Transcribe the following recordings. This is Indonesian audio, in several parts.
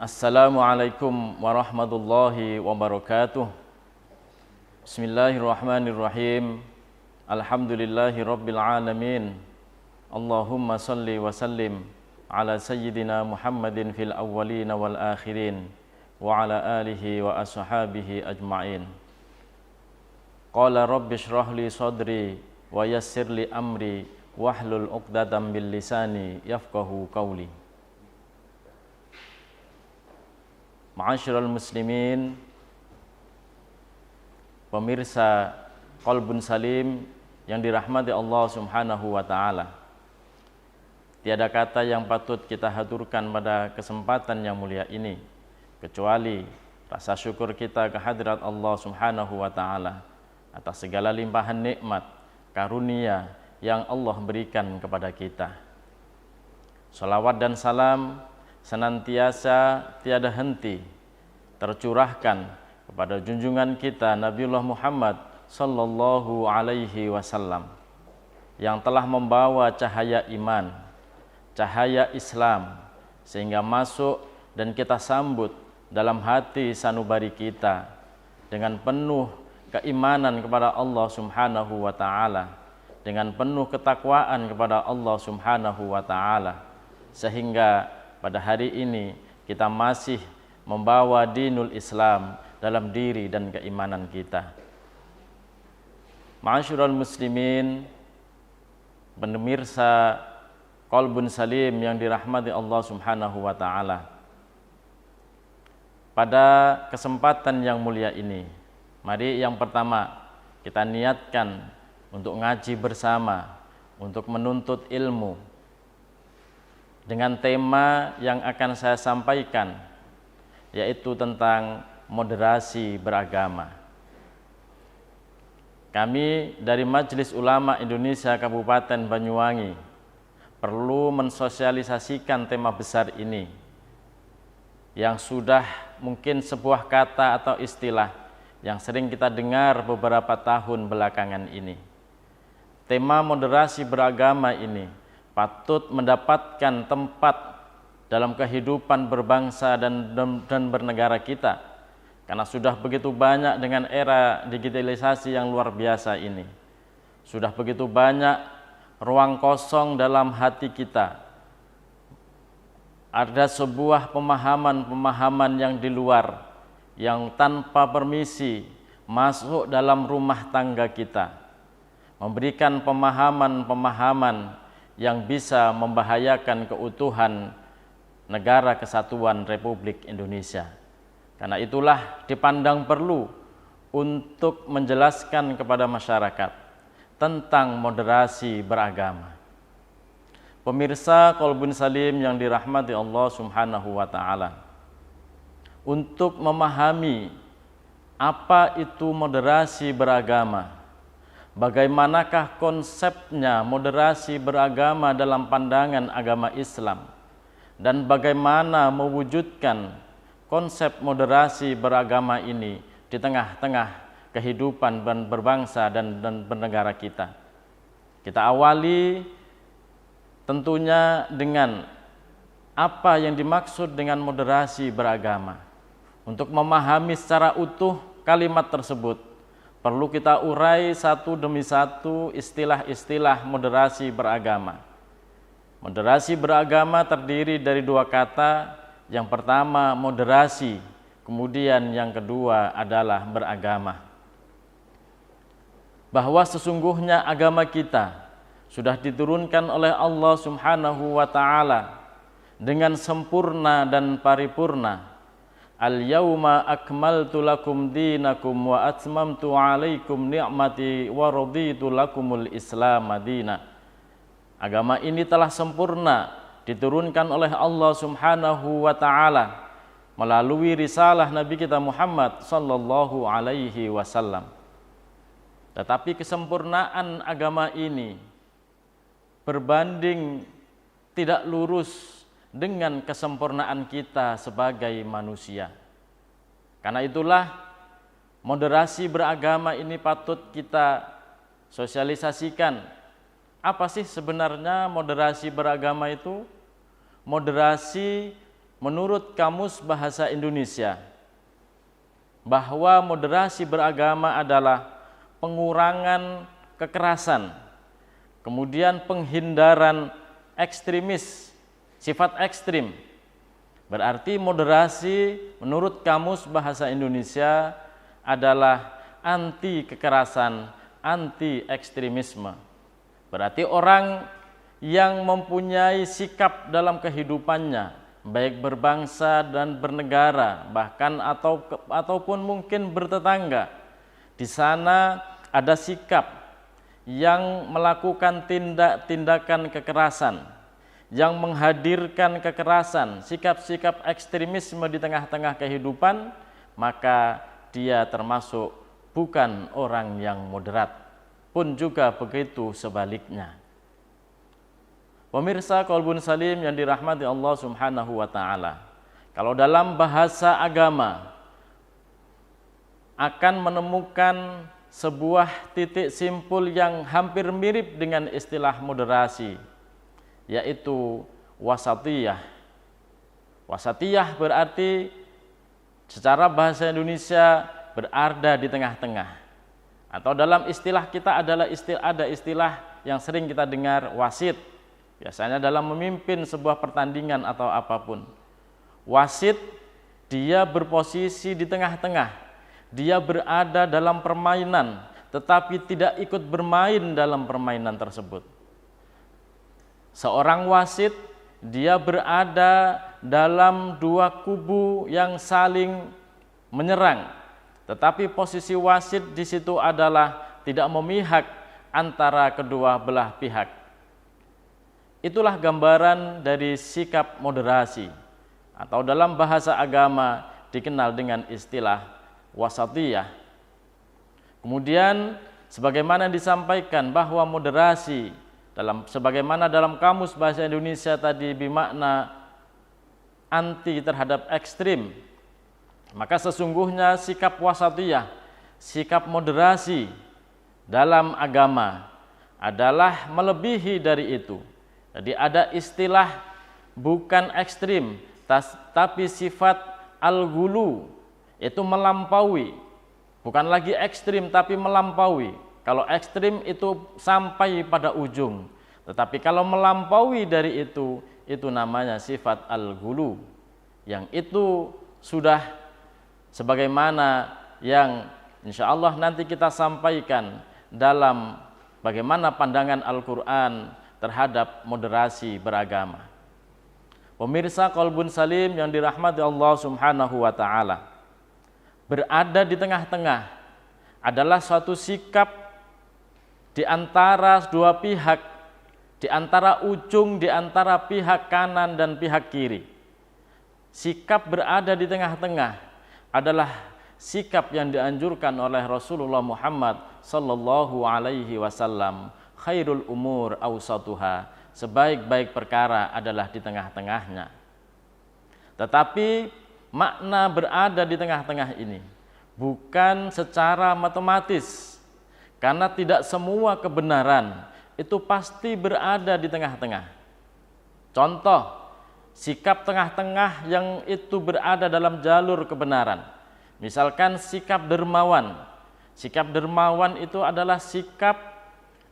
Assalamualaikum warahmatullahi wabarakatuh. Bismillahirrahmanirrahim. Alhamdulillahi rabbil alamin. Allahumma salli wa sallim ala sayyidina Muhammadin fil awwalin wal akhirin wa ala alihi wa ashabihi ajma'in. Qala rabbi shrah li sadri wa yassir li amri wahlul 'uqdatam bil lisani yafqahu qawli. Ma'asyiral muslimin, pemirsa Qalbun Salim yang dirahmati Allah Subhanahu wa taala. Tiada kata yang patut kita haturkan pada kesempatan yang mulia ini kecuali rasa syukur kita kehadirat Allah Subhanahu wa taala atas segala limpahan nikmat karunia yang Allah berikan kepada kita. Salawat dan salam senantiasa tiada henti tercurahkan kepada junjungan kita Nabiullah Muhammad sallallahu alaihi wasallam yang telah membawa cahaya iman, cahaya Islam sehingga masuk dan kita sambut dalam hati sanubari kita dengan penuh keimanan kepada Allah Subhanahu wa taala, dengan penuh ketakwaan kepada Allah Subhanahu wa taala, sehingga pada hari ini kita masih membawa dinul Islam dalam diri dan keimanan kita. Ma'asyiral muslimin, pemirsa Qalbun Salim yang dirahmati Allah Subhanahu wa taala. Pada kesempatan yang mulia ini, mari yang pertama kita niatkan untuk ngaji bersama, untuk menuntut ilmu dengan tema yang akan saya sampaikan, yaitu tentang moderasi beragama. Kami dari Majelis Ulama Indonesia Kabupaten Banyuwangi perlu mensosialisasikan tema besar ini yang sudah mungkin sebuah kata atau istilah yang sering kita dengar beberapa tahun belakangan ini. Tema moderasi beragama ini patut mendapatkan tempat dalam kehidupan berbangsa dan bernegara kita, karena sudah begitu banyak dengan era digitalisasi yang luar biasa ini. Sudah begitu banyak ruang kosong dalam hati kita. Ada sebuah pemahaman-pemahaman yang di luar, yang tanpa permisi masuk dalam rumah tangga kita, memberikan pemahaman-pemahaman yang bisa membahayakan keutuhan negara kesatuan Republik Indonesia. Karena itulah dipandang perlu untuk menjelaskan kepada masyarakat tentang moderasi beragama. Pemirsa Qalbun Salim yang dirahmati Allah Subhanahu wa taala, untuk memahami apa itu moderasi beragama, bagaimanakah konsepnya moderasi beragama dalam pandangan agama Islam, dan bagaimana mewujudkan konsep moderasi beragama ini di tengah-tengah kehidupan berbangsa dan bernegara kita. Kita awali tentunya dengan apa yang dimaksud dengan moderasi beragama. Untuk memahami secara utuh kalimat tersebut, perlu kita urai satu demi satu istilah-istilah moderasi beragama. Moderasi beragama terdiri dari dua kata. Yang pertama moderasi, kemudian yang kedua adalah beragama. Bahwa sesungguhnya agama kita sudah diturunkan oleh Allah Subhanahu wa taala dengan sempurna dan paripurna. Al-yauma akmaltu lakum dinakum wa atmamtu alaikum ni'mati wa raditu lakumul Islam madina. Agama ini telah sempurna diturunkan oleh Allah Subhanahu wa taala melalui risalah Nabi kita Muhammad sallallahu alaihi wasallam. Tetapi kesempurnaan agama ini berbanding tidak lurus dengan kesempurnaan kita sebagai manusia. Karena itulah moderasi beragama ini patut kita sosialisasikan. Apa sih sebenarnya moderasi beragama itu? Moderasi menurut Kamus Bahasa Indonesia bahwa moderasi beragama adalah pengurangan kekerasan, kemudian penghindaran ekstremis, sifat ekstrim. Berarti moderasi menurut Kamus Bahasa Indonesia adalah anti kekerasan, anti ekstremisme. Berarti orang yang mempunyai sikap dalam kehidupannya, baik berbangsa dan bernegara, bahkan ataupun mungkin bertetangga, di sana ada sikap yang melakukan tindakan kekerasan, yang menghadirkan kekerasan, sikap-sikap ekstremisme di tengah-tengah kehidupan, maka dia termasuk bukan orang yang moderat. Pun juga begitu sebaliknya. Pemirsa Qalbun Salim yang dirahmati Allah Subhanahu wa taala, kalau dalam bahasa agama akan menemukan sebuah titik simpul yang hampir mirip dengan istilah moderasi, yaitu wasatiyah. Wasatiyah berarti secara bahasa Indonesia berada di tengah-tengah. Atau dalam istilah kita ada istilah yang sering kita dengar, wasit. Biasanya dalam memimpin sebuah pertandingan atau apapun. Wasit, dia berposisi di tengah-tengah. Dia berada dalam permainan, tetapi tidak ikut bermain dalam permainan tersebut. Seorang wasit, dia berada dalam dua kubu yang saling menyerang. Tetapi posisi wasit di situ adalah tidak memihak antara kedua belah pihak. Itulah gambaran dari sikap moderasi, atau dalam bahasa agama dikenal dengan istilah wasatiyah. Kemudian sebagaimana disampaikan bahwa moderasi sebagaimana dalam Kamus Bahasa Indonesia tadi bermakna anti terhadap ekstrim, maka sesungguhnya sikap wasatiyah, sikap moderasi dalam agama adalah melebihi dari itu. Jadi ada istilah bukan ekstrim, tapi sifat al-ghulu, itu melampaui. Bukan lagi ekstrim tapi melampaui. Kalau ekstrim itu sampai pada ujung, tetapi kalau melampaui dari itu namanya sifat al-ghulu, yang itu sudah sebagaimana yang insya Allah nanti kita sampaikan dalam bagaimana pandangan Al-Quran terhadap moderasi beragama. Pemirsa Qalbun Salim yang dirahmati Allah Subhanahu wa ta'ala, berada di tengah-tengah adalah suatu sikap di antara dua pihak, di antara ujung, di antara pihak kanan dan pihak kiri. Sikap berada di tengah-tengah adalah sikap yang dianjurkan oleh Rasulullah Muhammad sallallahu alaihi wasallam. Khairul umur awsatuha, sebaik-baik perkara adalah di tengah-tengahnya. Tetapi makna berada di tengah-tengah ini bukan secara matematis, karena tidak semua kebenaran itu pasti berada di tengah-tengah. Contoh, sikap tengah-tengah yang itu berada dalam jalur kebenaran. Misalkan sikap dermawan. Sikap dermawan itu adalah sikap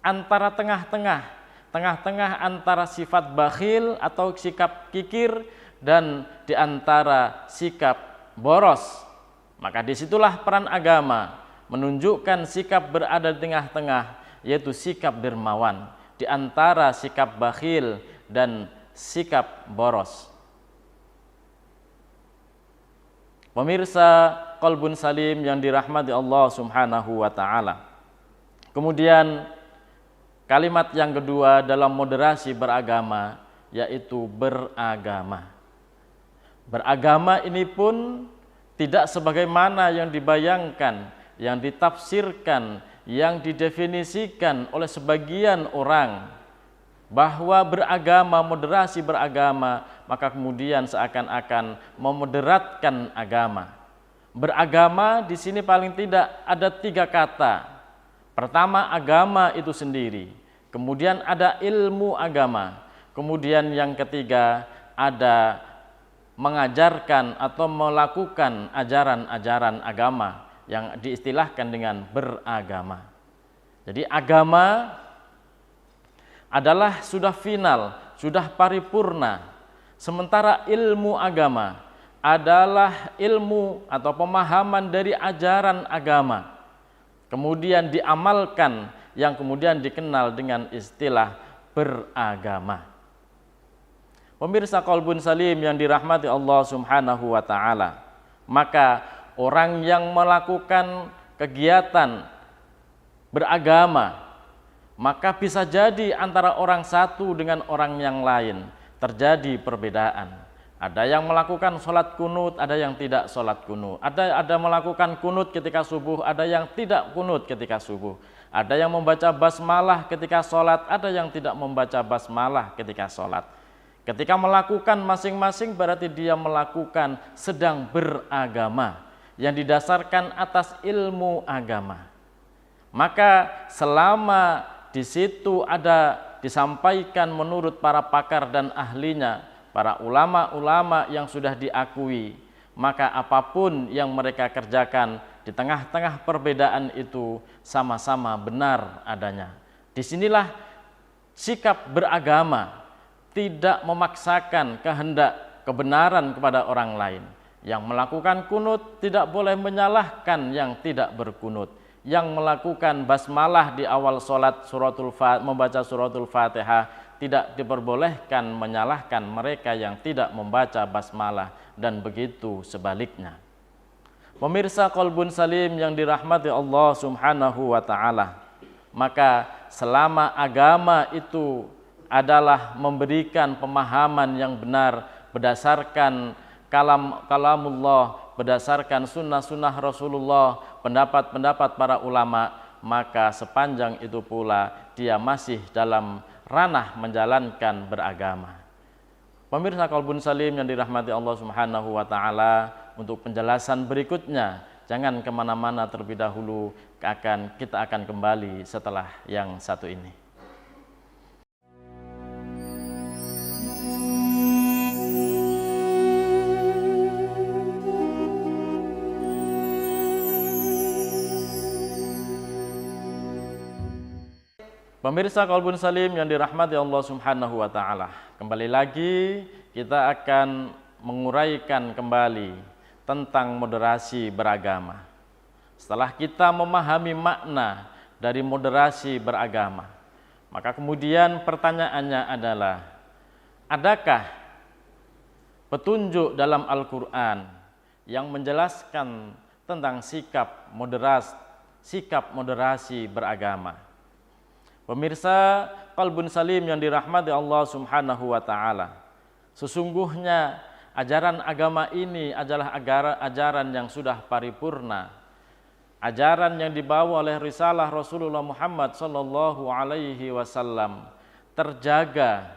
antara tengah-tengah. Tengah-tengah antara sifat bakhil atau sikap kikir dan di antara sikap boros. Maka disitulah peran agama menunjukkan sikap berada di tengah-tengah, yaitu sikap dermawan di antara sikap bakhil dan sikap boros. Pemirsa Qalbun Salim yang dirahmati Allah Subhanahu wa ta'ala, kemudian kalimat yang kedua dalam moderasi beragama yaitu beragama. Beragama ini pun tidak sebagaimana yang dibayangkan, yang ditafsirkan, yang didefinisikan oleh sebagian orang, bahwa beragama, moderasi beragama, maka kemudian seakan-akan memoderatkan agama. Beragama di sini paling tidak ada 3 kata. Pertama, agama itu sendiri. Kemudian ada ilmu agama. Kemudian yang ketiga ada mengajarkan atau melakukan ajaran-ajaran agama yang diistilahkan dengan beragama. Jadi agama adalah sudah final, sudah paripurna. Sementara ilmu agama adalah ilmu atau pemahaman dari ajaran agama, kemudian diamalkan, yang kemudian dikenal dengan istilah beragama. Pemirsa Qalbun Salim yang dirahmati Allah Subhanahu wa taala, maka orang yang melakukan kegiatan beragama, maka bisa jadi antara orang satu dengan orang yang lain terjadi perbedaan. Ada yang melakukan sholat kunut, ada yang tidak sholat kunut. Ada melakukan kunut ketika subuh, ada yang tidak kunut ketika subuh. Ada yang membaca basmalah ketika sholat, ada yang tidak membaca basmalah ketika sholat. Ketika melakukan masing-masing berarti dia melakukan sedang beragama yang didasarkan atas ilmu agama. Maka selama di situ ada disampaikan menurut para pakar dan ahlinya, para ulama-ulama yang sudah diakui, maka apapun yang mereka kerjakan di tengah-tengah perbedaan itu sama-sama benar adanya. Disinilah sikap beragama, tidak memaksakan kehendak kebenaran kepada orang lain. Yang melakukan kunut tidak boleh menyalahkan yang tidak berkunut. Yang melakukan basmalah di awal sholat membaca suratul Fatihah tidak diperbolehkan menyalahkan mereka yang tidak membaca basmalah, dan begitu sebaliknya. Pemirsa Qalbun Salim yang dirahmati Allah Subhanahu wa taala, maka selama agama itu adalah memberikan pemahaman yang benar berdasarkan kalamullah, berdasarkan sunnah-sunnah Rasulullah, pendapat-pendapat para ulama, maka sepanjang itu pula dia masih dalam ranah menjalankan beragama. Pemirsa Qalbun Salim yang dirahmati Allah Subhanahu wa taala, untuk penjelasan berikutnya jangan kemana-mana terlebih dahulu, kita akan kembali setelah yang satu ini. Pemirsa Qalbun Salim yang dirahmati Allah Subhanahu wa taala, kembali lagi kita akan menguraikan kembali tentang moderasi beragama. Setelah kita memahami makna dari moderasi beragama, maka kemudian pertanyaannya adalah, adakah petunjuk dalam Al-Qur'an yang menjelaskan tentang sikap moderasi beragama? Pemirsa Qalbun Salim yang dirahmati Allah Subhanahu wa taala, sesungguhnya ajaran agama ini adalah ajaran yang sudah paripurna, ajaran yang dibawa oleh risalah Rasulullah Muhammad sallallahu alaihi wasallam, terjaga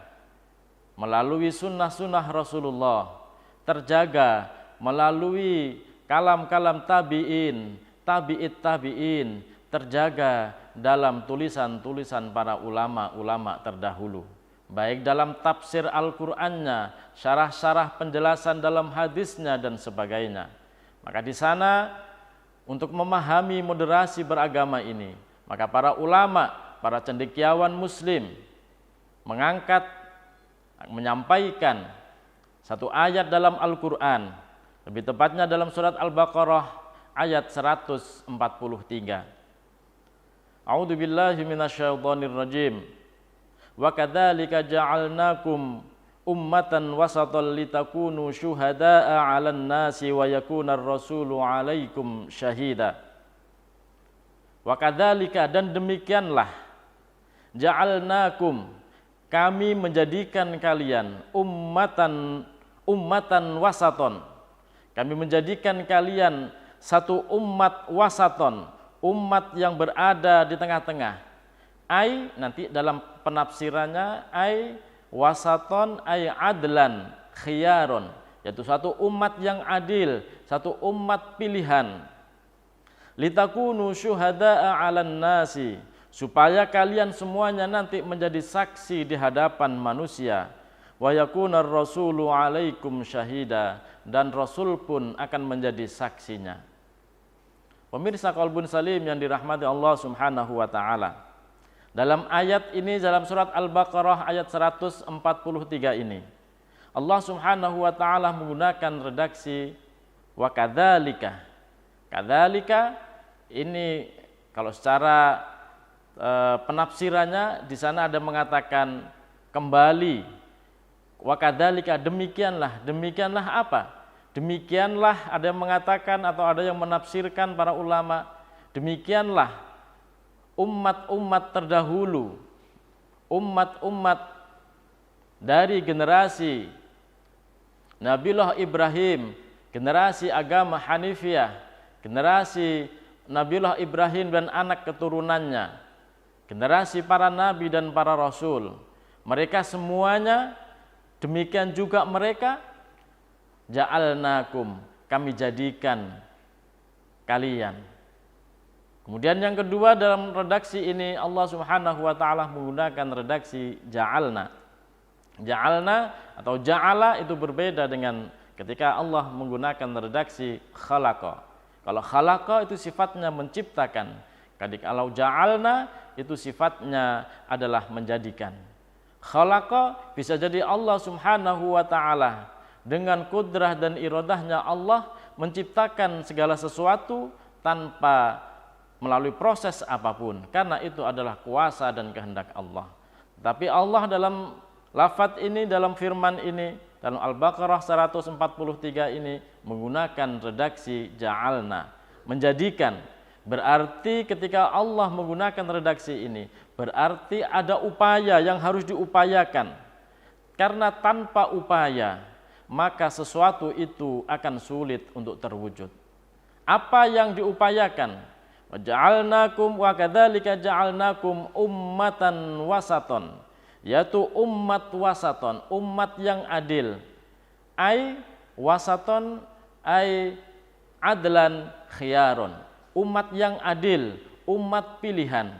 melalui sunnah-sunnah Rasulullah, terjaga melalui kalam-kalam tabi'in, tabi'it tabi'in, terjaga dalam tulisan-tulisan para ulama-ulama terdahulu, baik dalam tafsir Al-Qur'annya, syarah-syarah penjelasan dalam hadisnya dan sebagainya. Maka di sana untuk memahami moderasi beragama ini, maka para ulama, para cendekiawan muslim menyampaikan satu ayat dalam Al-Qur'an, lebih tepatnya dalam surat Al-Baqarah ayat 143. A'udzu billahi minasyaitonir rajim. Wa kadzalika ja'alnakum ummatan wasatan litakunu syuhada'a 'alan nasi wa yakunar rasulu 'alaikum syahida. Wa kadzalika, dan demikianlah, ja'alnakum, kami menjadikan kalian ummatan wasaton. Kami menjadikan kalian satu umat wasaton, umat yang berada di tengah-tengah. Ai, nanti dalam penafsirannya, ai wasaton ai adlan khiyaron, yaitu satu umat yang adil, satu umat pilihan. Litakunu syuhada'a 'alan nasi, supaya kalian semuanya nanti menjadi saksi di hadapan manusia. wa yakunar rasulu 'alaikum syahida, dan Rasul pun akan menjadi saksinya. Pemirsa Qalbun Salim yang dirahmati Allah Subhanahu wa taala. Dalam ayat ini, dalam surat Al-Baqarah ayat 143 ini, Allah Subhanahu wa taala menggunakan redaksi wa kadzalika. Kadzalika ini kalau secara penafsirannya di sana ada mengatakan kembali. Wa kadzalika, demikianlah. Demikianlah apa? Demikianlah, ada yang mengatakan atau ada yang menafsirkan para ulama, demikianlah umat-umat terdahulu, umat-umat dari generasi Nabiullah Ibrahim, generasi agama Hanifiyah, generasi Nabiullah Ibrahim dan anak keturunannya, generasi para nabi dan para rasul. Mereka semuanya, demikian juga mereka, ja'alnakum, kami jadikan kalian. Kemudian yang kedua, dalam redaksi ini Allah Subhanahu wa taala menggunakan redaksi ja'alna. Ja'alna atau ja'ala itu berbeda dengan ketika Allah menggunakan redaksi khalaqa. Kalau khalaqa itu sifatnya menciptakan. Kalau ja'alna itu sifatnya adalah menjadikan. Khalaqa bisa jadi Allah Subhanahu wa taala dengan kudrah dan iradahnya Allah menciptakan segala sesuatu tanpa melalui proses apapun, karena itu adalah kuasa dan kehendak Allah. Tapi Allah dalam lafadz ini, dalam firman ini, dalam Al-Baqarah 143 ini menggunakan redaksi ja'alna, menjadikan. Berarti ketika Allah menggunakan redaksi ini, berarti ada upaya yang harus diupayakan. Karena tanpa upaya, maka sesuatu itu akan sulit untuk terwujud. Apa yang diupayakan? Wa ja'alnakum wa kadzalika ja'alnakum ummatan wasaton, yaitu umat wasaton, umat yang adil. Ai wasaton ai adlan khiyaron, umat yang adil, umat pilihan.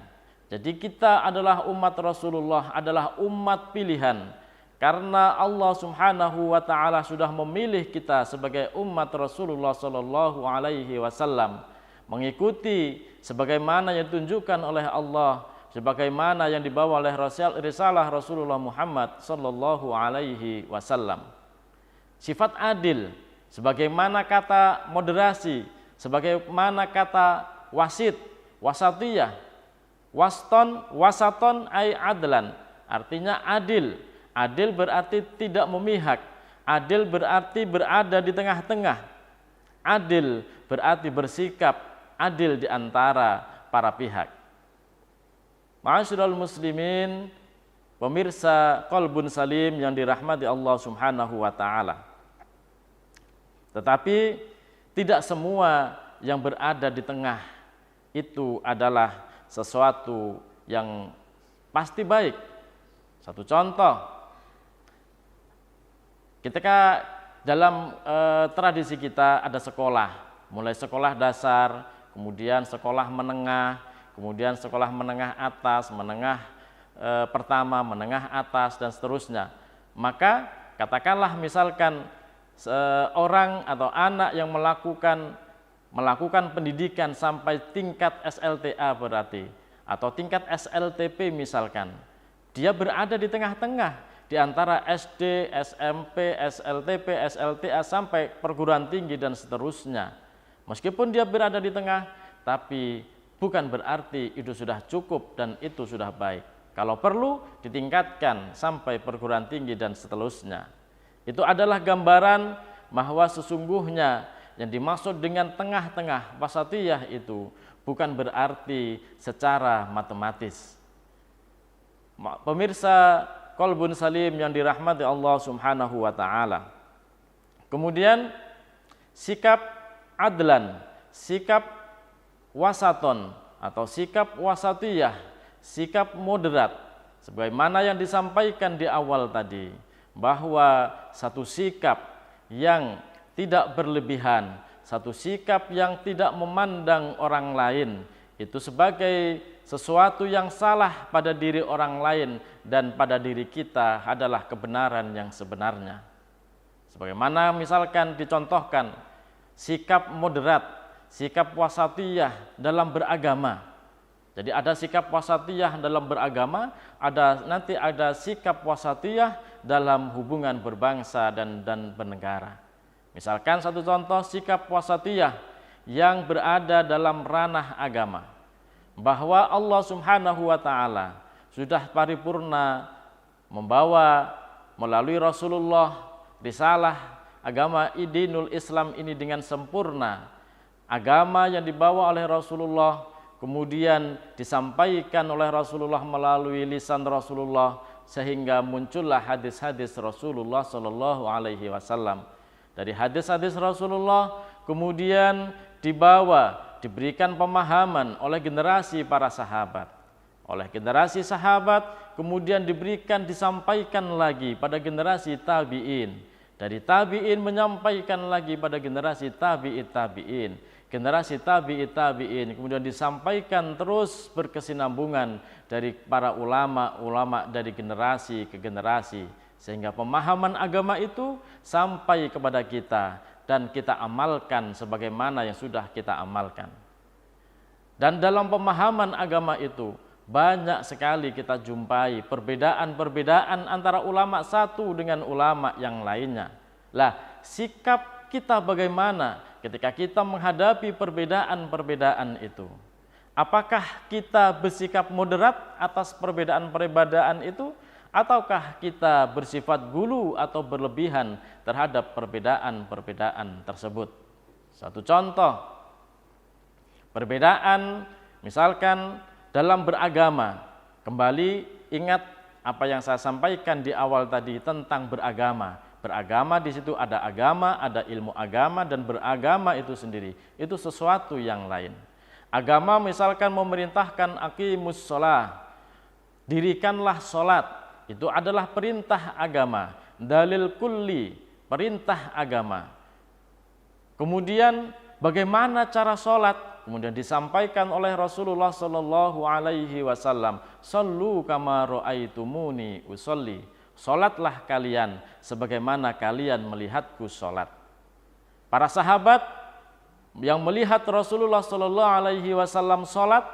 Jadi kita adalah umat Rasulullah, adalah umat pilihan. Karena Allah Subhanahu wa taala sudah memilih kita sebagai umat Rasulullah sallallahu alaihi wasallam, mengikuti sebagaimana yang ditunjukkan oleh Allah, sebagaimana yang dibawa oleh risalah Rasulullah Muhammad sallallahu alaihi wasallam. Sifat adil, sebagaimana kata moderasi, sebagaimana kata wasit, wasatiyah, wasaton ay adlan, artinya adil. Adil berarti tidak memihak, adil berarti berada di tengah-tengah, adil berarti bersikap adil di antara para pihak. Ma'asyiral muslimin, pemirsa Qalbun Salim yang dirahmati Allah Subhanahu wa taala. Tetapi tidak semua yang berada di tengah itu adalah sesuatu yang pasti baik. Satu contoh, ketika dalam tradisi kita ada sekolah, mulai sekolah dasar, kemudian sekolah menengah, kemudian sekolah menengah atas, menengah pertama, menengah atas, dan seterusnya. Maka katakanlah misalkan seorang atau anak yang melakukan pendidikan sampai tingkat SLTA berarti, atau tingkat SLTP misalkan, dia berada di tengah-tengah di antara SD, SMP, SLTP, SLTA sampai perguruan tinggi dan seterusnya. Meskipun dia berada di tengah, tapi bukan berarti itu sudah cukup dan itu sudah baik. Kalau perlu ditingkatkan sampai perguruan tinggi dan seterusnya. Itu adalah gambaran bahwa sesungguhnya yang dimaksud dengan tengah-tengah wasatiyah itu bukan berarti secara matematis. Pemirsa Qalbun Salim yang dirahmati Allah Subhanahu wa taala. Kemudian sikap adlan, sikap wasaton atau sikap wasatiyah, sikap moderat, sebagaimana yang disampaikan di awal tadi, bahwa satu sikap yang tidak berlebihan, satu sikap yang tidak memandang orang lain, itu sebagai sesuatu yang salah pada diri orang lain dan pada diri kita adalah kebenaran yang sebenarnya. Sebagaimana misalkan dicontohkan sikap moderat, sikap wasatiyah dalam beragama. Jadi ada sikap wasatiyah dalam beragama, nanti ada sikap wasatiyah dalam hubungan berbangsa dan bernegara. Misalkan satu contoh sikap wasatiyah yang berada dalam ranah agama, bahwa Allah Subhanahu wa taala sudah paripurna membawa melalui Rasulullah risalah agama dinul Islam ini dengan sempurna. Agama yang dibawa oleh Rasulullah kemudian disampaikan oleh Rasulullah melalui lisan Rasulullah, sehingga muncullah hadis-hadis Rasulullah Shallallahu Alaihi Wasallam. Dari hadis-hadis Rasulullah kemudian diberikan pemahaman oleh generasi para sahabat. Oleh generasi sahabat kemudian disampaikan lagi pada generasi tabi'in. Dari tabi'in menyampaikan lagi pada generasi tabi'in. Generasi tabi'in kemudian disampaikan terus berkesinambungan dari para ulama dari generasi ke generasi, sehingga pemahaman agama itu sampai kepada kita dan kita amalkan sebagaimana yang sudah kita amalkan. Dan dalam pemahaman agama itu banyak sekali kita jumpai perbedaan-perbedaan antara ulama satu dengan ulama yang lainnya. Lah, sikap kita bagaimana ketika kita menghadapi perbedaan-perbedaan itu? Apakah kita bersikap moderat atas perbedaan-perbedaan itu, ataukah kita bersifat gulu atau berlebihan terhadap perbedaan-perbedaan tersebut? Satu contoh, perbedaan misalkan dalam beragama. Kembali ingat apa yang saya sampaikan di awal tadi tentang beragama. Beragama di situ ada agama, ada ilmu agama, dan beragama itu sendiri itu sesuatu yang lain. Agama misalkan memerintahkan aqimus shalah, dirikanlah salat, itu adalah perintah agama, dalil kulli, perintah agama. Kemudian bagaimana cara salat? Kemudian disampaikan oleh Rasulullah Shallallahu Alaihi Wasallam, "Shallu kama ra'aitumuni usolli." Salatlah kalian sebagaimana kalian melihatku salat. Para sahabat yang melihat Rasulullah Shallallahu Alaihi Wasallam salat,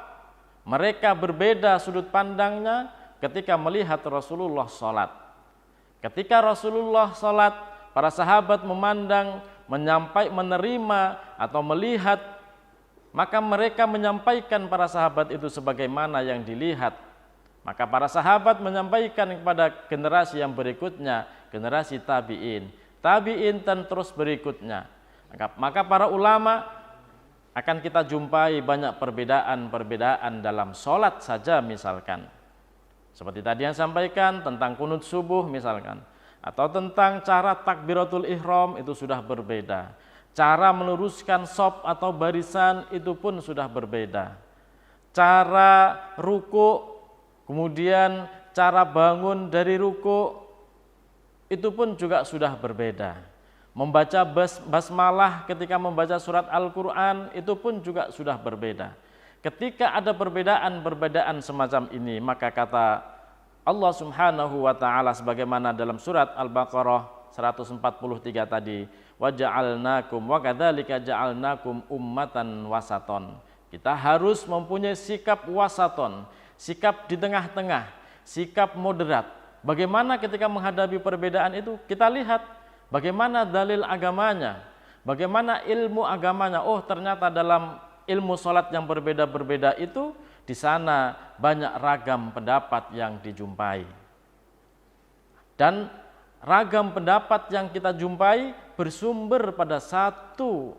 mereka berbeda sudut pandangnya ketika melihat Rasulullah salat. Ketika Rasulullah salat, para sahabat memandang, menerima atau melihat, maka mereka menyampaikan para sahabat itu sebagaimana yang dilihat. Maka para sahabat menyampaikan kepada generasi yang berikutnya, generasi tabi'in dan terus berikutnya. Maka para ulama akan kita jumpai banyak perbedaan dalam sholat saja misalkan. Seperti tadi yang sampaikan tentang kunut subuh misalkan. Atau tentang cara takbiratul ihram itu sudah berbeda. Cara meluruskan shaf atau barisan itu pun sudah berbeda. Cara ruku, kemudian cara bangun dari ruku itu pun juga sudah berbeda. Membaca basmalah ketika membaca surat Al-Quran itu pun juga sudah berbeda. Ketika ada perbedaan semacam ini, maka kata Allah Subhanahu wa taala sebagaimana dalam surat Al-Baqarah 143 tadi, wa ja'alnakum wa kadzalika ja'alnakum ummatan wasaton. Kita harus mempunyai sikap wasaton, sikap di tengah-tengah, sikap moderat. Bagaimana ketika menghadapi perbedaan itu? Kita lihat bagaimana dalil agamanya, bagaimana ilmu agamanya. Oh, ternyata dalam ilmu sholat yang berbeda-berbeda itu di sana banyak ragam pendapat yang dijumpai. Dan ragam pendapat yang kita jumpai bersumber pada satu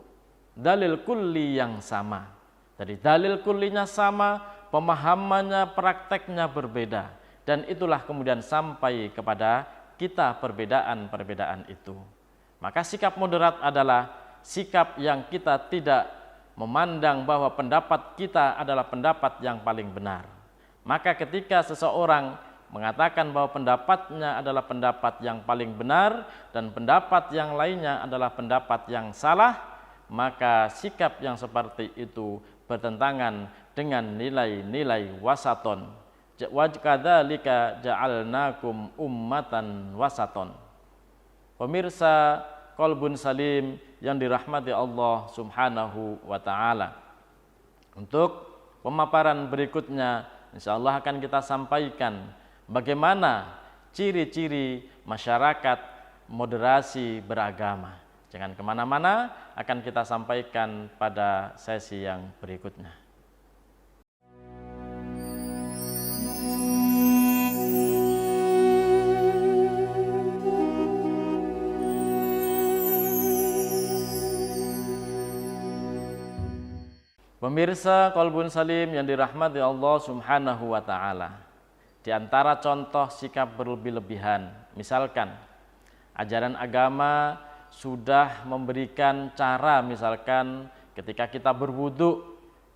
dalil kulli yang sama. Jadi dalil kullinya sama, pemahamannya, prakteknya berbeda. Dan itulah kemudian sampai kepada kita perbedaan-perbedaan itu. Maka sikap moderat adalah sikap yang kita tidak memandang bahwa pendapat kita adalah pendapat yang paling benar. Maka ketika seseorang mengatakan bahwa pendapatnya adalah pendapat yang paling benar dan pendapat yang lainnya adalah pendapat yang salah, maka sikap yang seperti itu bertentangan dengan nilai-nilai wasaton. Wa kadzalika ja'alnakum ummatan wasaton. Pemirsa Qalbun Salim yang dirahmati Allah Subhanahu wa taala. Untuk pemaparan berikutnya insyaallah akan kita sampaikan bagaimana ciri-ciri masyarakat moderasi beragama. Jangan kemana-mana, akan kita sampaikan pada sesi yang berikutnya. Pemirsa Qalbun Salim yang dirahmati Allah Subhanahu wa taala. Di antara contoh sikap berlebih-lebihan, misalkan ajaran agama sudah memberikan cara, misalkan ketika kita berwudu,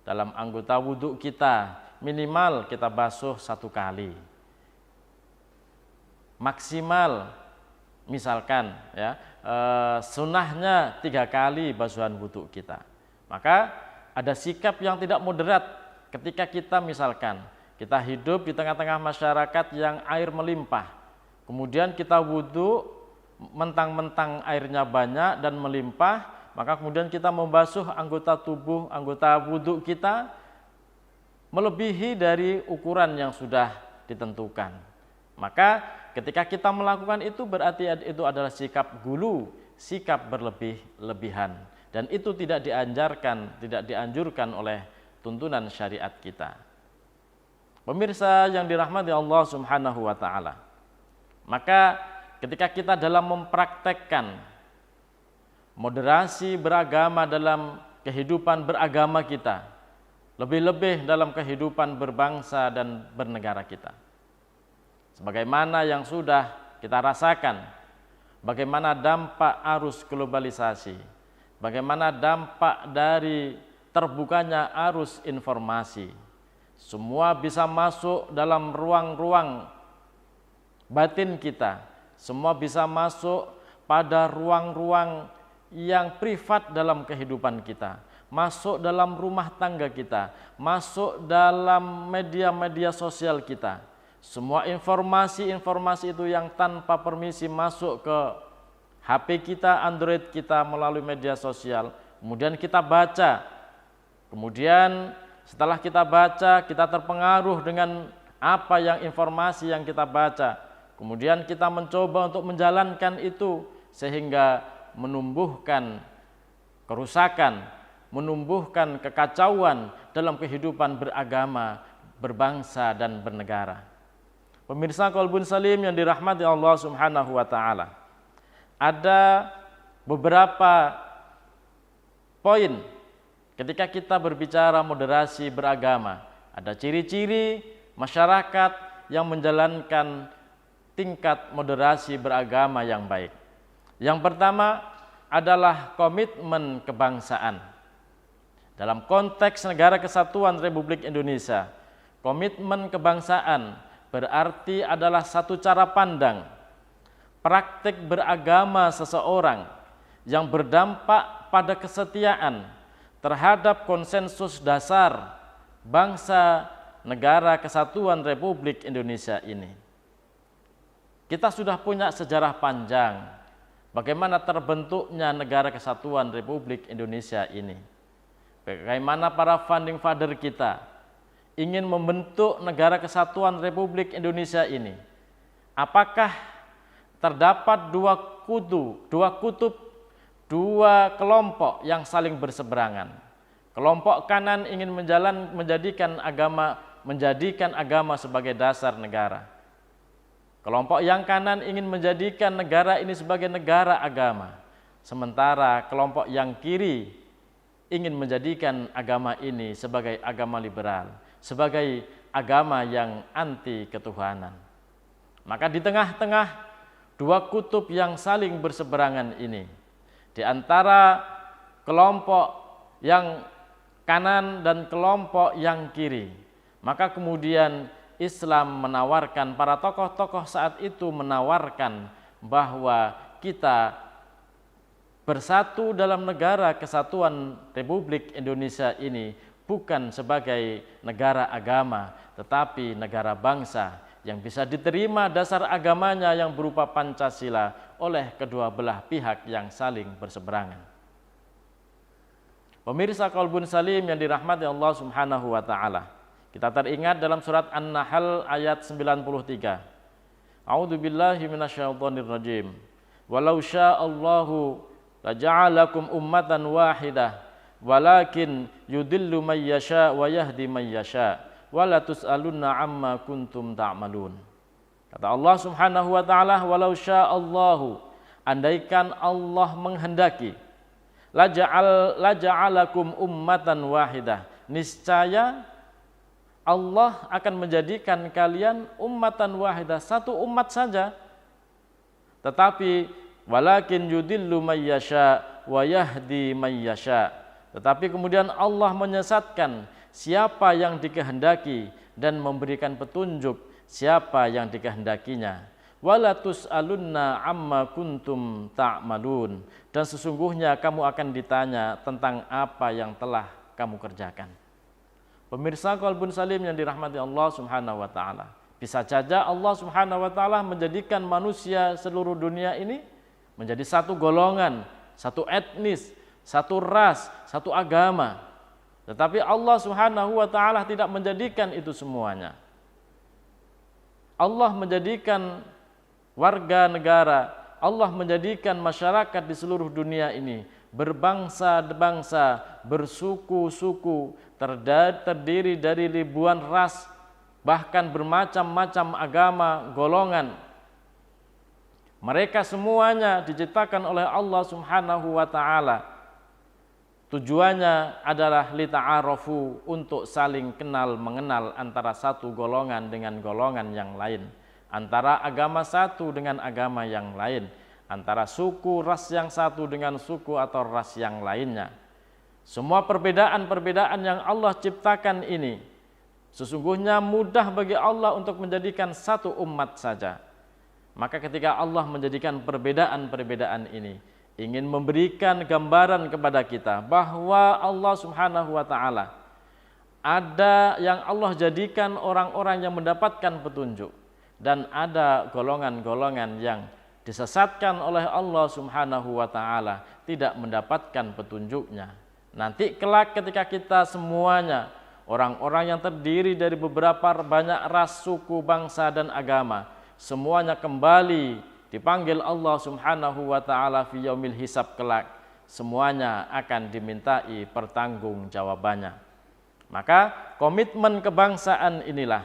dalam anggota wudu kita minimal kita basuh 1 kali. Maksimal misalkan ya sunnahnya 3 kali basuhan wudu kita. Maka ada sikap yang tidak moderat ketika kita misalkan kita hidup di tengah-tengah masyarakat yang air melimpah. Kemudian kita wudu, mentang-mentang airnya banyak dan melimpah, maka kemudian kita membasuh anggota tubuh, anggota wudu kita melebihi dari ukuran yang sudah ditentukan. Maka ketika kita melakukan itu berarti itu adalah sikap gulu, sikap berlebih-lebihan. Dan itu tidak dianjurkan oleh tuntunan syariat kita. Pemirsa yang dirahmati Allah Subhanahu wa taala. Maka ketika kita dalam mempraktekkan moderasi beragama dalam kehidupan beragama kita, lebih-lebih dalam kehidupan berbangsa dan bernegara kita. Sebagaimana yang sudah kita rasakan, bagaimana dampak arus globalisasi, bagaimana dampak dari terbukanya arus informasi. Semua bisa masuk dalam ruang-ruang batin kita. Semua bisa masuk pada ruang-ruang yang privat dalam kehidupan kita. Masuk dalam rumah tangga kita. Masuk dalam media-media sosial kita. Semua informasi-informasi itu yang tanpa permisi masuk ke HP kita, Android kita melalui media sosial, kemudian kita baca, kemudian setelah kita baca, kita terpengaruh dengan apa yang informasi yang kita baca, kemudian kita mencoba untuk menjalankan itu sehingga menumbuhkan kerusakan, menumbuhkan kekacauan dalam kehidupan beragama, berbangsa dan bernegara. Pemirsa Qalbun Salim yang dirahmati Allah Subhanahu wa taala. Ada beberapa poin ketika kita berbicara moderasi beragama. Ada ciri-ciri masyarakat yang menjalankan tingkat moderasi beragama yang baik. Yang pertama adalah komitmen kebangsaan. Dalam konteks Negara Kesatuan Republik Indonesia, komitmen kebangsaan berarti adalah satu cara pandang praktik beragama seseorang yang berdampak pada kesetiaan terhadap konsensus dasar bangsa Negara Kesatuan Republik Indonesia ini. Kita sudah punya sejarah panjang bagaimana terbentuknya Negara Kesatuan Republik Indonesia ini. Bagaimana para founding father kita ingin membentuk Negara Kesatuan Republik Indonesia ini. Apakah terdapat dua kutub, dua kelompok yang saling berseberangan. Kelompok kanan ingin menjadikan agama sebagai dasar negara. Kelompok yang kanan ingin menjadikan negara ini sebagai negara agama. Sementara kelompok yang kiri ingin menjadikan agama ini sebagai agama liberal, sebagai agama yang anti ketuhanan. Maka di tengah-tengah dua kutub yang saling berseberangan ini, di antara kelompok yang kanan dan kelompok yang kiri, maka kemudian Islam menawarkan, para tokoh-tokoh saat itu menawarkan bahwa kita bersatu dalam Negara Kesatuan Republik Indonesia ini bukan sebagai negara agama, tetapi negara bangsa yang bisa diterima dasar agamanya yang berupa Pancasila oleh kedua belah pihak yang saling berseberangan. Pemirsa Qalbun Salim yang dirahmati Allah Subhanahu wa taala. Kita teringat dalam surat An-Nahl ayat 93. A'udzubillahi minasyaitonir rajim. Walau sya'allahu laja'alakum ummatan wahidah walakin yudillu may yasha wa yahdi may yasha wala tus'alunna amma kuntum ta'malun. Kata Allah Subhanahu wa taala, walau sya'allahu, andaikan Allah menghendaki, laja'alakum ummatan wahidah, niscaya Allah akan menjadikan kalian ummatan wahidah, satu umat saja. Tetapi walakin yudillu may yasha wa yahdi may yasha. Tetapi kemudian Allah menyesatkan siapa yang dikehendaki dan memberikan petunjuk siapa yang dikehendakinya. Wala tus'alunna amma kuntum ta'malun. Dan sesungguhnya kamu akan ditanya tentang apa yang telah kamu kerjakan. Pemirsa Qalbun Salim yang dirahmati Allah Subhanahu wa taala. Bisa saja Allah Subhanahu wa taala menjadikan manusia seluruh dunia ini menjadi satu golongan, satu etnis, satu ras, satu agama. Tetapi Allah Subhanahu wa taala tidak menjadikan itu semuanya. Allah menjadikan warga negara, Allah menjadikan masyarakat di seluruh dunia ini berbangsa-bangsa, bersuku-suku, terdiri dari ribuan ras, bahkan bermacam-macam agama, golongan. Mereka semuanya diciptakan oleh Allah Subhanahu wa taala. Tujuannya adalah lita'arafu, untuk saling kenal mengenal antara satu golongan dengan golongan yang lain, antara agama satu dengan agama yang lain, antara suku ras yang satu dengan suku atau ras yang lainnya. Semua perbedaan-perbedaan yang Allah ciptakan ini sesungguhnya mudah bagi Allah untuk menjadikan satu umat saja. Maka ketika Allah menjadikan perbedaan-perbedaan ini, ingin memberikan gambaran kepada kita bahwa Allah Subhanahu wa taala ada yang Allah jadikan orang-orang yang mendapatkan petunjuk, dan ada golongan-golongan yang disesatkan oleh Allah Subhanahu wa taala, tidak mendapatkan petunjuknya. Nanti kelak ketika kita semuanya, orang-orang yang terdiri dari beberapa banyak ras, suku, bangsa dan agama, semuanya kembali dipanggil Allah Subhanahu wa taala fi yaumil hisab kelak, semuanya akan dimintai pertanggungjawabannya. Maka komitmen kebangsaan inilah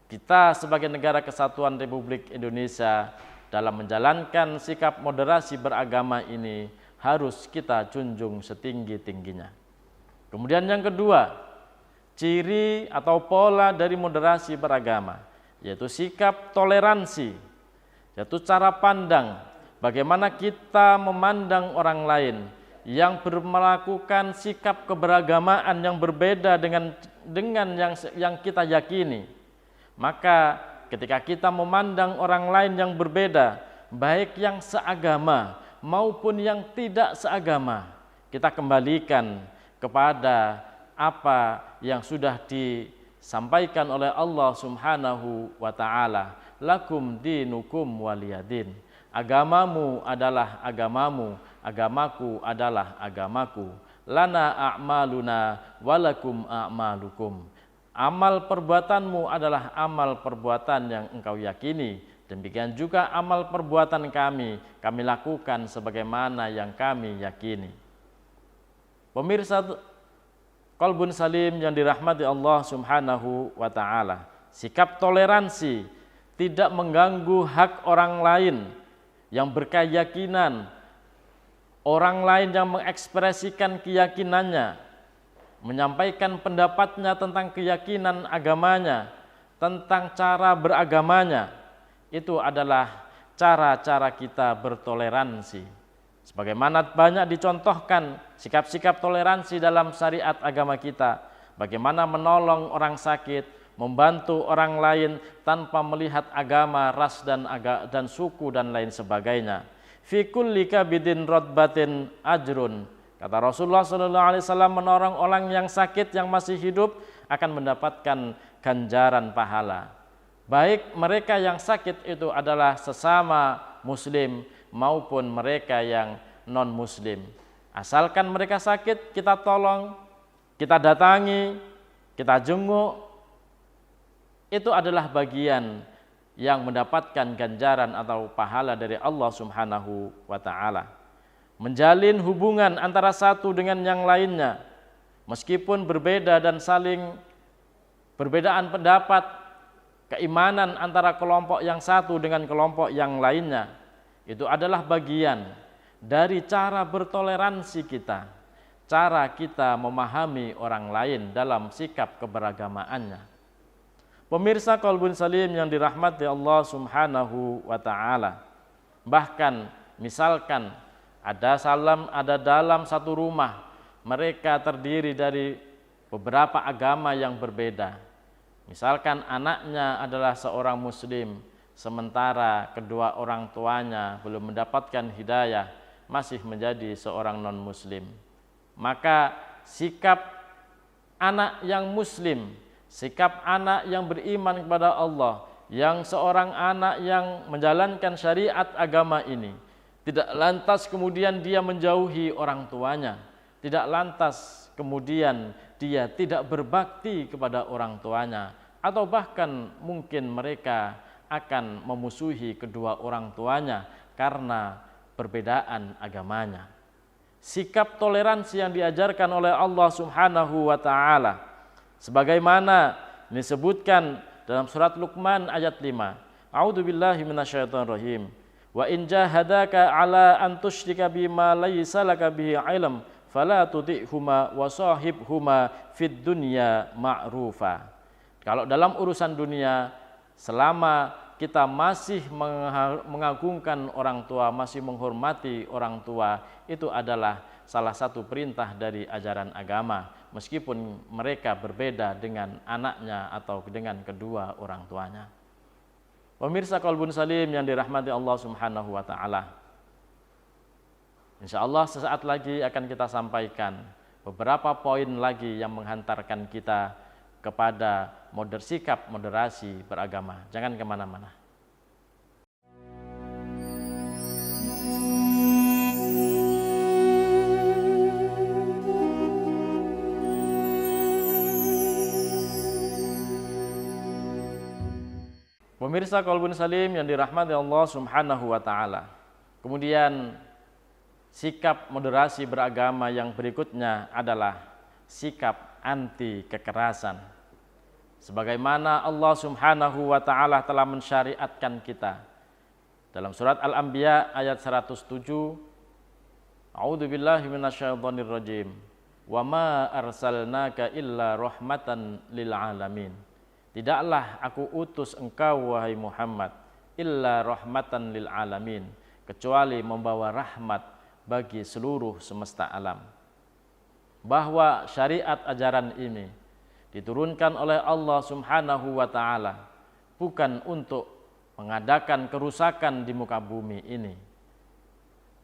kita sebagai negara kesatuan Republik Indonesia dalam menjalankan sikap moderasi beragama ini harus kita junjung setinggi-tingginya. Kemudian yang kedua, ciri atau pola dari moderasi beragama, yaitu sikap toleransi, yaitu cara pandang, bagaimana kita memandang orang lain yang melakukan sikap keberagamaan yang berbeda dengan yang kita yakini. Maka ketika kita memandang orang lain yang berbeda, baik yang seagama maupun yang tidak seagama, kita kembalikan kepada apa yang sudah disampaikan oleh Allah Subhanahu wa taala. Lakum dinukum waliyadin. Agamamu adalah agamamu, agamaku adalah agamaku. Lana a'maluna walakum a'malukum. Amal perbuatanmu adalah amal perbuatan yang engkau yakini, demikian juga amal perbuatan kami lakukan sebagaimana yang kami yakini. Pemirsa Qalbun Salim yang dirahmati Allah Subhanahu wa taala, sikap toleransi, tidak mengganggu hak orang lain yang berkeyakinan, orang lain yang mengekspresikan keyakinannya, menyampaikan pendapatnya tentang keyakinan agamanya, tentang cara beragamanya. Itu adalah cara-cara kita bertoleransi. Sebagaimana banyak dicontohkan sikap-sikap toleransi dalam syariat agama kita, bagaimana menolong orang sakit, membantu orang lain tanpa melihat agama, ras dan suku dan lain sebagainya. Fi kulli kabidin radbatin ajrun, Kata Rasulullah SAW, menolong orang yang sakit yang masih hidup akan mendapatkan ganjaran pahala. Baik mereka yang sakit itu adalah sesama muslim maupun mereka yang non muslim. Asalkan mereka sakit, kita tolong, kita datangi, kita jenguk, itu adalah bagian yang mendapatkan ganjaran atau pahala dari Allah Subhanahu wa ta'ala. Menjalin hubungan antara satu dengan yang lainnya, meskipun berbeda dan saling perbedaan pendapat, keimanan antara kelompok yang satu dengan kelompok yang lainnya, itu adalah bagian dari cara bertoleransi kita, cara kita memahami orang lain dalam sikap keberagamaannya. Pemirsa Qalbun Salim yang dirahmati Allah Subhanahu wa ta'ala, bahkan misalkan ada dalam satu rumah, mereka terdiri dari beberapa agama yang berbeda. Misalkan anaknya adalah seorang muslim, sementara kedua orang tuanya belum mendapatkan hidayah, masih menjadi seorang non muslim. Maka sikap anak yang muslim, sikap anak yang beriman kepada Allah, yang seorang anak yang menjalankan syariat agama ini, tidak lantas kemudian dia menjauhi orang tuanya, tidak lantas kemudian dia tidak berbakti kepada orang tuanya, atau bahkan mungkin mereka akan memusuhi kedua orang tuanya karena perbedaan agamanya. Sikap toleransi yang diajarkan oleh Allah Subhanahu wa ta'ala, sebagaimana disebutkan dalam surat Luqman ayat 5. A'udzubillahi minasyaitonirrajim. Wa in jahadaka ala an tusyrika bima laysa laka bihi ilm fala tuti'huma wa sahibhuma fid dunya ma'rufa. Kalau dalam urusan dunia, selama kita masih mengagungkan orang tua, masih menghormati orang tua, itu adalah salah satu perintah dari ajaran agama, meskipun mereka berbeda dengan anaknya atau dengan kedua orang tuanya. Pemirsa Qalbun Salim yang dirahmati Allah Subhanahu wa ta'ala, insya Allah sesaat lagi akan kita sampaikan beberapa poin lagi yang menghantarkan kita kepada sikap moderasi beragama. Jangan kemana-mana. Pemirsa Qalbun Salim yang dirahmati Allah Subhanahu wa ta'ala, kemudian sikap moderasi beragama yang berikutnya adalah sikap anti kekerasan. Sebagaimana Allah Subhanahu wa ta'ala telah mensyariatkan kita dalam surat Al-Anbiya ayat 107, A'udzubillahi minasyaitonirrajim. Wa ma arsalnaka illa rahmatan lil alamin. Tidaklah aku utus engkau wahai Muhammad illa rahmatan lil alamin, kecuali membawa rahmat bagi seluruh semesta alam. Bahwa syariat ajaran ini diturunkan oleh Allah Subhanahu wa ta'ala bukan untuk mengadakan kerusakan di muka bumi ini.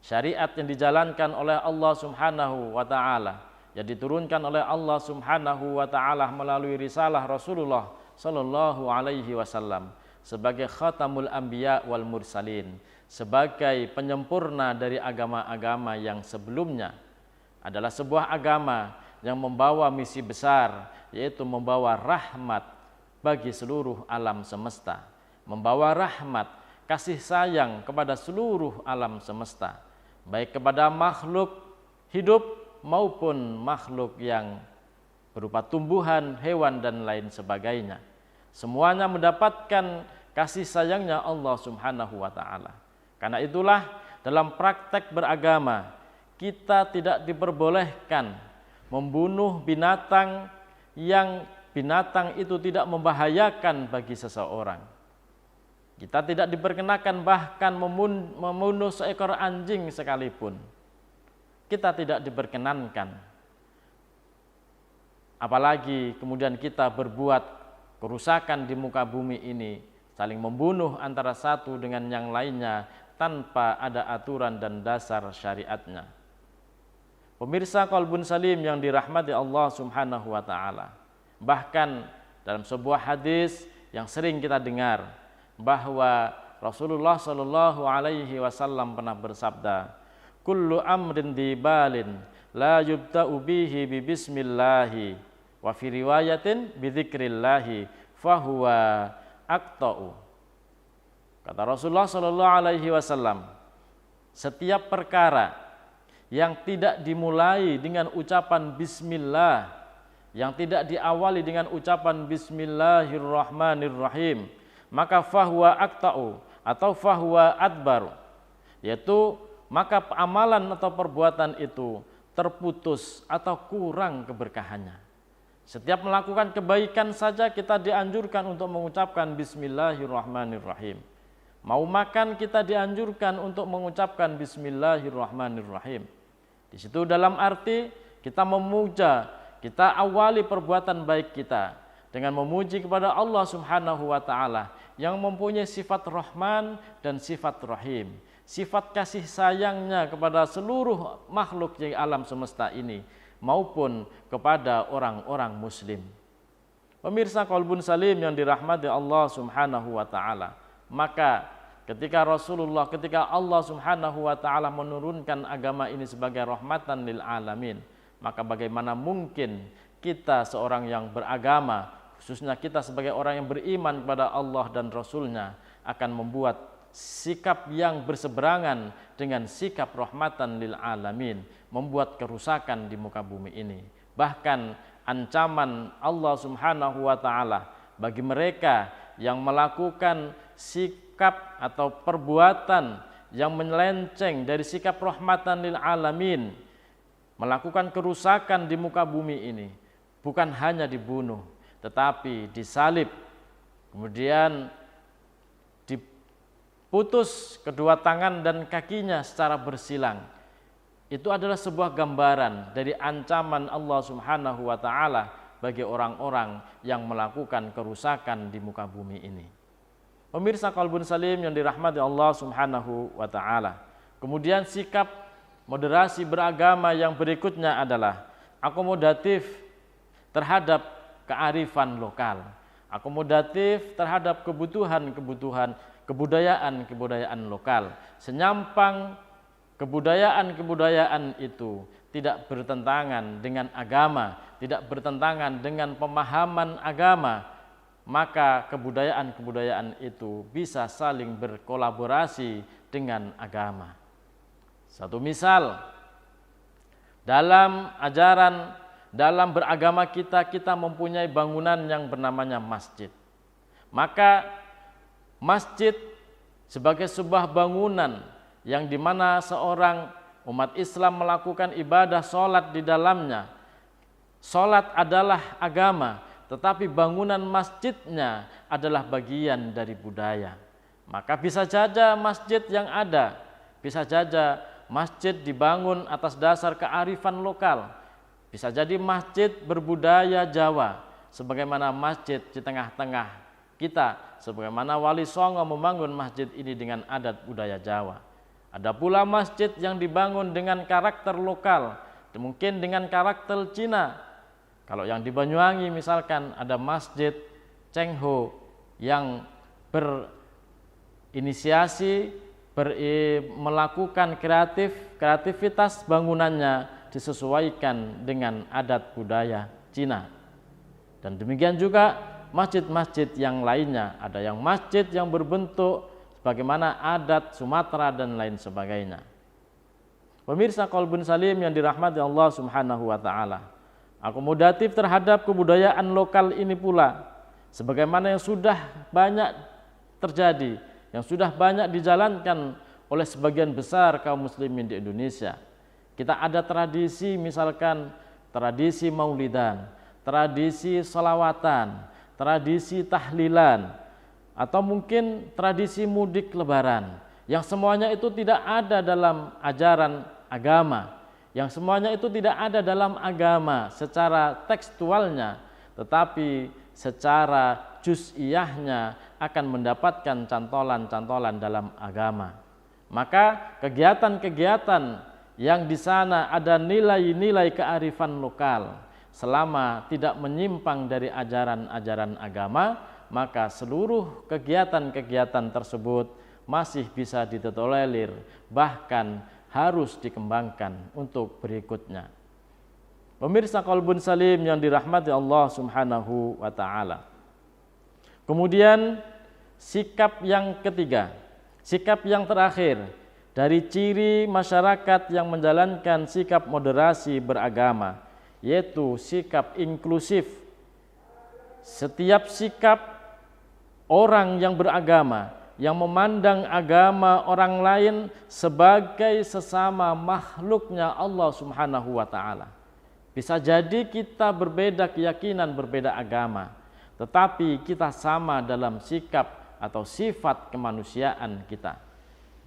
Syariat yang dijalankan oleh Allah Subhanahu wa ta'ala, yang diturunkan oleh Allah Subhanahu wa ta'ala melalui risalah Rasulullah sallallahu alaihi wasallam sebagai khatamul anbiya wal mursalin, sebagai penyempurna dari agama-agama yang sebelumnya, adalah sebuah agama yang membawa misi besar, yaitu membawa rahmat bagi seluruh alam semesta, membawa rahmat, kasih sayang kepada seluruh alam semesta, baik kepada makhluk hidup maupun makhluk yang berupa tumbuhan, hewan dan lain sebagainya. Semuanya mendapatkan kasih sayangnya Allah Subhanahu wa ta'ala. Karena itulah dalam praktek beragama kita tidak diperbolehkan membunuh binatang yang binatang itu tidak membahayakan bagi seseorang. Kita tidak diperkenakan bahkan membunuh seekor anjing sekalipun. Kita tidak diperkenankan. Apalagi kemudian kita berbuat kerusakan di muka bumi ini, saling membunuh antara satu dengan yang lainnya tanpa ada aturan dan dasar syariatnya. Pemirsa Qalbun Salim yang dirahmati Allah Subhanahu wa taala. Bahkan dalam sebuah hadis yang sering kita dengar bahwa Rasulullah Shallallahu alaihi wasallam pernah bersabda, "Kullu amrin dibalin la yubta'u bihi bi bismillahi wa fi riwayatin bi dzikrillahi fahuwa aqta'u." Kata Rasulullah Shallallahu alaihi wasallam, setiap perkara yang tidak dimulai dengan ucapan bismillah, yang tidak diawali dengan ucapan bismillahirrahmanirrahim, maka fahuwa aqta'u atau fahuwa adbaru, yaitu maka amalan atau perbuatan itu terputus atau kurang keberkahannya. Setiap melakukan kebaikan saja kita dianjurkan untuk mengucapkan bismillahirrahmanirrahim. Mau makan kita dianjurkan untuk mengucapkan bismillahirrahmanirrahim. Di situ dalam arti kita memuja, kita awali perbuatan baik kita dengan memuji kepada Allah Subhanahu wa taala yang mempunyai sifat Rahman dan sifat Rahim, sifat kasih sayangnya kepada seluruh makhluk di alam semesta ini maupun kepada orang-orang muslim. Pemirsa Qalbun Salim yang dirahmati Allah Subhanahu wa taala, maka ketika Allah Subhanahu wa taala menurunkan agama ini sebagai rahmatan lil alamin, maka bagaimana mungkin kita seorang yang beragama, khususnya kita sebagai orang yang beriman kepada Allah dan Rasul-Nya, akan membuat sikap yang berseberangan dengan sikap rahmatan lil alamin, membuat kerusakan di muka bumi ini. Bahkan ancaman Allah Subhanahu wa taala bagi mereka yang melakukan sikap atau perbuatan yang menyelenceng dari sikap rahmatan lil alamin, melakukan kerusakan di muka bumi ini, bukan hanya dibunuh tetapi disalib, kemudian diputus kedua tangan dan kakinya secara bersilang. Itu adalah sebuah gambaran dari ancaman Allah Subhanahu wa taala bagi orang-orang yang melakukan kerusakan di muka bumi ini. Pemirsa Qalbun Salim yang dirahmati Allah Subhanahu wa taala. Kemudian sikap moderasi beragama yang berikutnya adalah akomodatif terhadap kearifan lokal, akomodatif terhadap kebutuhan-kebutuhan kebudayaan lokal. Senyampang kebudayaan itu tidak bertentangan dengan agama, tidak bertentangan dengan pemahaman agama, maka kebudayaan itu bisa saling berkolaborasi dengan agama. Satu misal, dalam ajaran, dalam beragama kita mempunyai bangunan yang bernamanya masjid. Maka masjid sebagai sebuah bangunan yang dimana seorang umat Islam melakukan ibadah sholat di dalamnya. Sholat adalah agama, tetapi bangunan masjidnya adalah bagian dari budaya. Maka bisa saja masjid yang ada, bisa saja masjid dibangun atas dasar kearifan lokal, bisa jadi masjid berbudaya Jawa, sebagaimana masjid di tengah-tengah kita, sebagaimana Wali Songo membangun masjid ini dengan adat budaya Jawa. Ada pula masjid yang dibangun dengan karakter lokal, mungkin dengan karakter Cina. Kalau yang di Banyuwangi misalkan ada masjid Cheng Ho yang berinisiasi, melakukan kreativitas bangunannya disesuaikan dengan adat budaya Cina. Dan demikian juga masjid-masjid yang lainnya, ada yang masjid yang berbentuk sebagaimana adat Sumatera dan lain sebagainya. Pemirsa Qalbun Salim yang dirahmati Allah Subhanahu wa taala, akomodatif terhadap kebudayaan lokal ini pula, sebagaimana yang sudah banyak terjadi, yang sudah banyak dijalankan oleh sebagian besar kaum muslimin di Indonesia. Kita ada tradisi, misalkan tradisi maulidan, tradisi salawatan, tradisi tahlilan, atau mungkin tradisi mudik lebaran, yang semuanya itu tidak ada dalam ajaran agama, yang semuanya itu tidak ada dalam agama secara tekstualnya, tetapi secara juz'iyahnya akan mendapatkan cantolan-cantolan dalam agama. Maka kegiatan-kegiatan yang di sana ada nilai-nilai kearifan lokal, selama tidak menyimpang dari ajaran-ajaran agama, maka seluruh kegiatan-kegiatan tersebut masih bisa ditolerir, bahkan harus dikembangkan untuk berikutnya. Pemirsa Qalbun Salim yang dirahmati Allah Subhanahu wa ta'ala. Kemudian sikap yang ketiga, sikap yang terakhir dari ciri masyarakat yang menjalankan sikap moderasi beragama, yaitu sikap inklusif. Setiap sikap orang yang beragama, yang memandang agama orang lain sebagai sesama makhluknya Allah Subhanahu wa ta'ala. Bisa jadi kita berbeda keyakinan, berbeda agama, tetapi kita sama dalam sikap atau sifat kemanusiaan kita.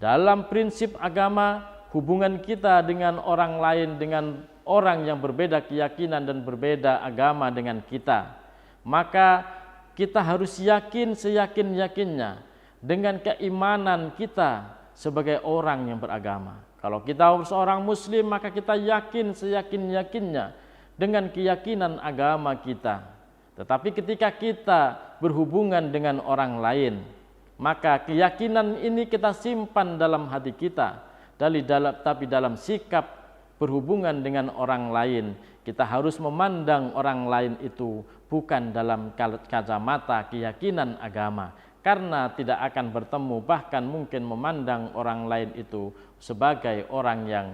Dalam prinsip agama, hubungan kita dengan orang lain, dengan orang yang berbeda keyakinan dan berbeda agama dengan kita, maka kita harus yakin seyakin-yakinnya dengan keimanan kita sebagai orang yang beragama. Kalau kita seorang muslim, maka kita yakin seyakin-yakinnya dengan keyakinan agama kita. Tetapi ketika kita berhubungan dengan orang lain, maka keyakinan ini kita simpan dalam hati kita. Tapi dalam sikap berhubungan dengan orang lain, kita harus memandang orang lain itu bukan dalam kacamata keyakinan agama, karena tidak akan bertemu, bahkan mungkin memandang orang lain itu sebagai orang yang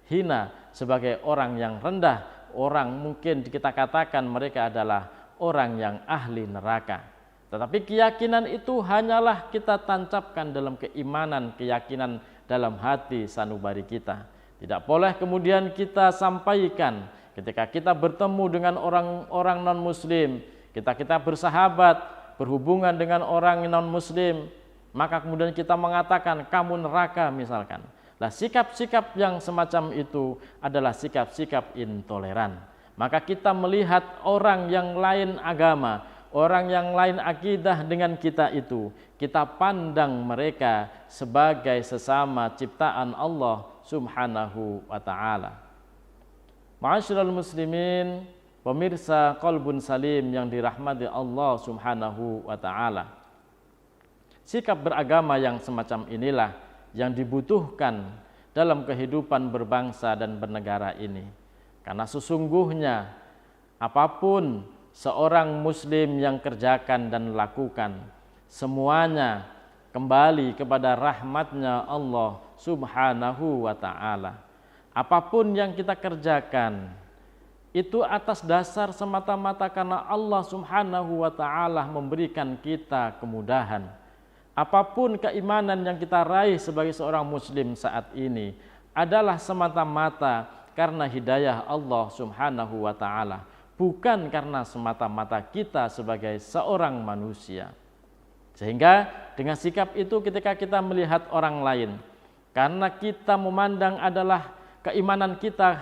hina, sebagai orang yang rendah, orang mungkin kita katakan mereka adalah orang yang ahli neraka. Tetapi keyakinan itu hanyalah kita tancapkan dalam keimanan, keyakinan dalam hati sanubari kita. Tidak boleh kemudian kita sampaikan ketika kita bertemu dengan orang-orang non-muslim, kita bersahabat, berhubungan dengan orang non-muslim, maka kemudian kita mengatakan kamu neraka misalkan. Nah, sikap-sikap yang semacam itu adalah sikap-sikap intoleran. Maka kita melihat orang yang lain agama, orang yang lain akidah dengan kita itu, kita pandang mereka sebagai sesama ciptaan Allah Subhanahu wa ta'ala. Ma'asyiral muslimin, pemirsa Qalbun Salim yang dirahmati Allah Subhanahu wa ta'ala. Sikap beragama yang semacam inilah yang dibutuhkan dalam kehidupan berbangsa dan bernegara ini. Karena sesungguhnya apapun seorang muslim yang kerjakan dan lakukan, semuanya kembali kepada rahmatnya Allah Subhanahu wa ta'ala. Apapun yang kita kerjakan, itu atas dasar semata-mata karena Allah Subhanahu wa ta'ala memberikan kita kemudahan. Apapun keimanan yang kita raih sebagai seorang muslim saat ini adalah semata-mata karena hidayah Allah Subhanahu wa ta'ala, bukan karena semata-mata kita sebagai seorang manusia. Sehingga dengan sikap itu ketika kita melihat orang lain, karena kita memandang adalah keimanan kita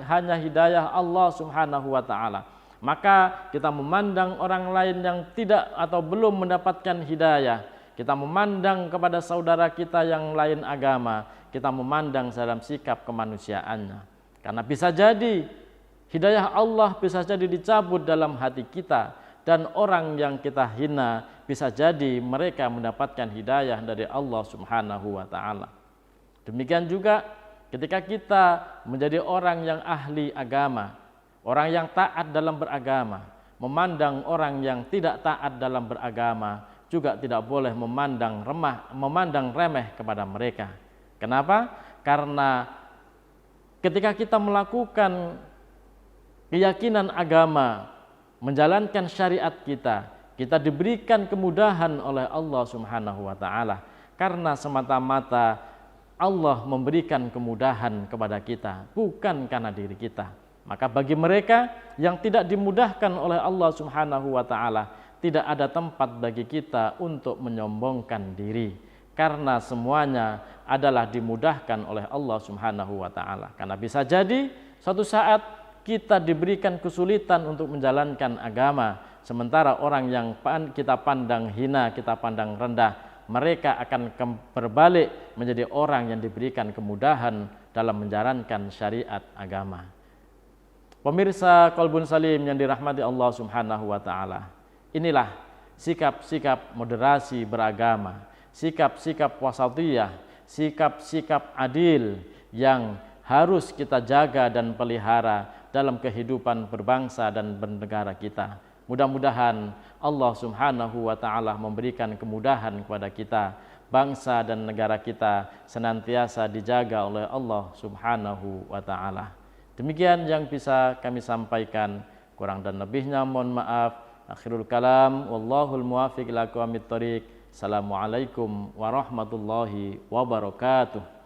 hanya hidayah Allah Subhanahu wa ta'ala, maka kita memandang orang lain yang tidak atau belum mendapatkan hidayah, kita memandang kepada saudara kita yang lain agama, kita memandang dalam sikap kemanusiaannya. Karena bisa jadi hidayah Allah bisa jadi dicabut dalam hati kita, dan orang yang kita hina bisa jadi mereka mendapatkan hidayah dari Allah Subhanahu wa ta'ala. Demikian juga ketika kita menjadi orang yang ahli agama, orang yang taat dalam beragama, memandang orang yang tidak taat dalam beragama juga tidak boleh memandang remeh kepada mereka. Kenapa? Karena ketika kita melakukan keyakinan agama, menjalankan syariat kita diberikan kemudahan oleh Allah Subhanahu wa ta'ala, karena semata-mata Allah memberikan kemudahan kepada kita, bukan karena diri kita. Maka bagi mereka yang tidak dimudahkan oleh Allah Subhanahu wa ta'ala, tidak ada tempat bagi kita untuk menyombongkan diri, karena semuanya adalah dimudahkan oleh Allah Subhanahu wa ta'ala. Karena bisa jadi suatu saat kita diberikan kesulitan untuk menjalankan agama, sementara orang yang kita pandang hina, kita pandang rendah, mereka akan berbalik menjadi orang yang diberikan kemudahan dalam menjalankan syariat agama. Pemirsa Qalbun Salim yang dirahmati Allah Subhanahu wa taala. Inilah sikap-sikap moderasi beragama, sikap-sikap wasatiyah, sikap-sikap adil yang harus kita jaga dan pelihara dalam kehidupan berbangsa dan bernegara kita. Mudah-mudahan Allah Subhanahu wa taala memberikan kemudahan kepada kita, bangsa dan negara kita senantiasa dijaga oleh Allah Subhanahu wa taala. Demikian yang bisa kami sampaikan, kurang dan lebihnya mohon maaf. Akhirul kalam, wallahul muwaffiq ila aqwamit thoriq. Assalamualaikum warahmatullahi wabarakatuh.